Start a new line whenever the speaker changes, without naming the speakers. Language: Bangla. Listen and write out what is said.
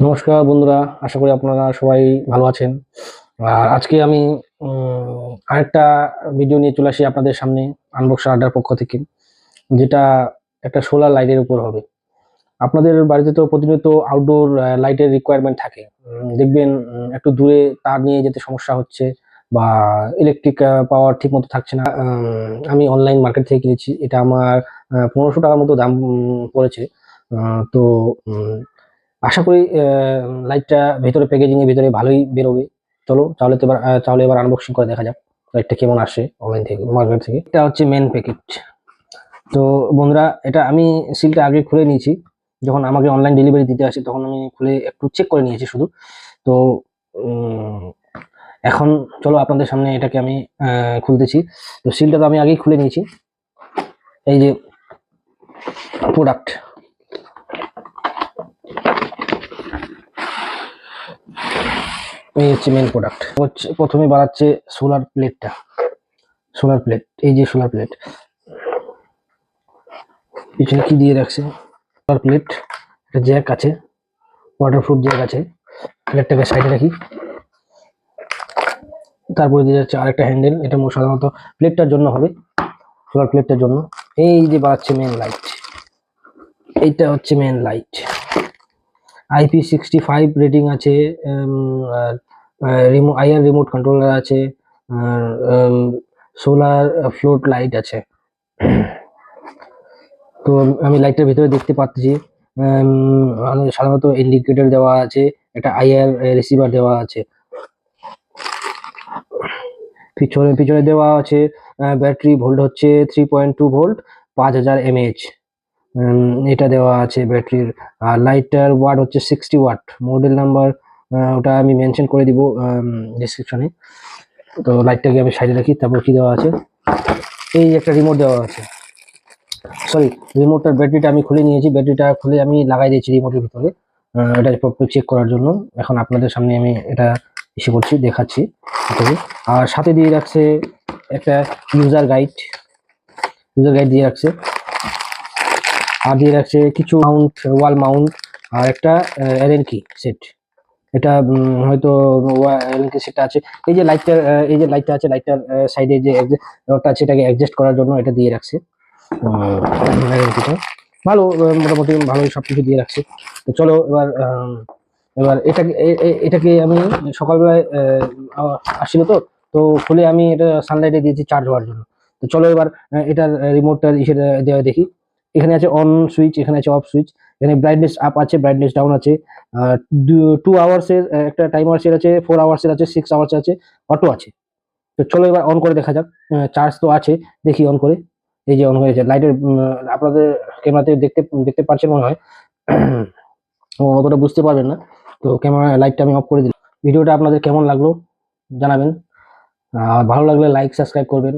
নমস্কার বন্ধুরা, আশা করি আপনারা সবাই ভালো আছেন। আর আজকে আমি আরেকটা ভিডিও নিয়ে চলে আসি আপনাদের সামনে আনবক্স আড্ডার পক্ষ থেকে, যেটা একটা সোলার লাইটের উপর হবে। আপনাদের বাড়িতে তো প্রতিনিয়ত আউটডোর লাইটের রিকোয়ারমেন্ট থাকে। দেখবেন একটু দূরে তার নিয়ে যেতে সমস্যা হচ্ছে বা ইলেকট্রিক পাওয়ার ঠিক মতো থাকছে না। আমি অনলাইন মার্কেট থেকে কিনেছি, এটা আমার 1500 টাকার মতো দাম পড়েছে। তো আশা করি লাইটটা ভেতরে প্যাকেজিং এর ভিতরে ভালোই বেরোবে। চলো তাহলে এবার আনবক্সিং করে দেখা যাক লাইটটা কেমন আসে অনলাইন থেকে, মার্কেট থেকে। এটা হচ্ছে মেন প্যাকেট। তো বন্ধুরা, এটা আমি সিলটা আগে খুলে নিয়েছি। যখন আমাকে অনলাইন ডেলিভারি দিতে আসে তখন আমি খুলে একটু চেক করে নিয়েছি শুধু। তো উম, এখন চলো আপনাদের সামনে এটাকে আমি খুলতেছি। তো সিলটা তো আমি আগেই খুলে নিয়েছি। এই যে প্রোডাক্ট, এই হচ্ছে মেন প্রোডাক্ট। হচ্ছে প্রথমে বানাচ্ছে সোলার প্লেটটা। সোলার প্লেট, এই যে সোলার প্লেট, পিছনে কি দিয়ে রাখছে? সোলার প্লেট, একটা জ্যাক আছে, ওয়াটারপ্রুফ জ্যাক আছে। প্লেটটাকে সাইডে রাখি। তারপরে দিয়ে যাচ্ছে আরেকটা হ্যান্ডেল, এটা সাধারণত প্লেটটার জন্য হবে, সোলার প্লেটটার জন্য। এই যে বাড়াচ্ছে মেন লাইট, এইটা হচ্ছে মেন লাইট। IP65 রেটিং আছে, আর আইআর রিমোট কন্ট্রোলার আছে, আর সোলার ফ্লোট লাইট আছে। তো আমি লাইটটার ভিতরে দেখতে পাচ্ছি সাধারণত ইন্ডিকেটর দেওয়া আছে, একটা আইআর রিসিভার দেওয়া আছে। পিছনে পিছনে দেওয়া আছে ব্যাটারি ভোল্ট হচ্ছে 3.2 ভোল্ট, 5000 mAh। এটা দেওয়া আছে ব্যাটারির। আর লাইটটার ওয়াট হচ্ছে 60 ওয়াট। মডেল নাম্বার ওটা আমি মেনশন করে দিব ডিসক্রিপশনে। তো লাইটটাকে আমি সাইডে রাখি। তারপর কি দেওয়া আছে? এই একটা রিমোট দেওয়া আছে। সরি, রিমোটটার ব্যাটারিটা আমি খুলে নিয়েছি। ব্যাটারিটা খুলে আমি লাগাই দিয়েছি রিমোটের ভিতরে, এটা প্রপার চেক করার জন্য। এখন আপনাদের সামনে আমি এটা ইস্যু করছি, দেখাচ্ছি। আর সাথে দিয়ে রাখছে একটা ইউজার গাইড দিয়ে রাখছে। আর দিয়ে রাখছে কিছু মাউন্ট, ওয়াল মাউন্ট, আর একটা এলএন কি সেট। এটা হয়তো এলএন কি সেটটা আছে। এই যে লাইটটার এই যে লাইটটা আছে, লাইটটার সাইডে যে রডটা আছে, এটাকে অ্যাডজাস্ট করার জন্য এটা দিয়ে রাখছে। ভালো, মোটামুটি ভালোই সবকিছু দিয়ে রাখছে। তো চলো এবার এটাকে আমি সকালবেলায় আসছিল তো, তো খুলে আমি এটা সানলাইটে দিয়েছি চার্জ হওয়ার জন্য। তো চলো এবার এটার রিমোটটার ইসেটা দেওয়া দেখি। এখানে আছে অন সুইচ, এখানে আছে অফ সুইচ, এখানে ব্রাইটনেস আপ আছে, ব্রাইটনেস ডাউন আছে। 2 আওয়ার্স এর একটা টাইমার সেট আছে, 4 আওয়ার্স এর আছে, 6 আওয়ার্স আছে, অটো আছে। তো চলো এবার অন করে দেখা যাক। চার্জ তো আছে, দেখি অন করে। এই যে অন হয়েছে লাইটের, আপনাদের ক্যামেরাতে দেখতে দেখতে পাচ্ছেন মনে হয়। অতটা বুঝতে পারবেন না। তো ক্যামেরা লাইটটা আমি অফ করে দিলাম। ভিডিওটা আপনাদের কেমন লাগলো জানাবেন। ভালো লাগলে লাইক সাবস্ক্রাইব করবেন।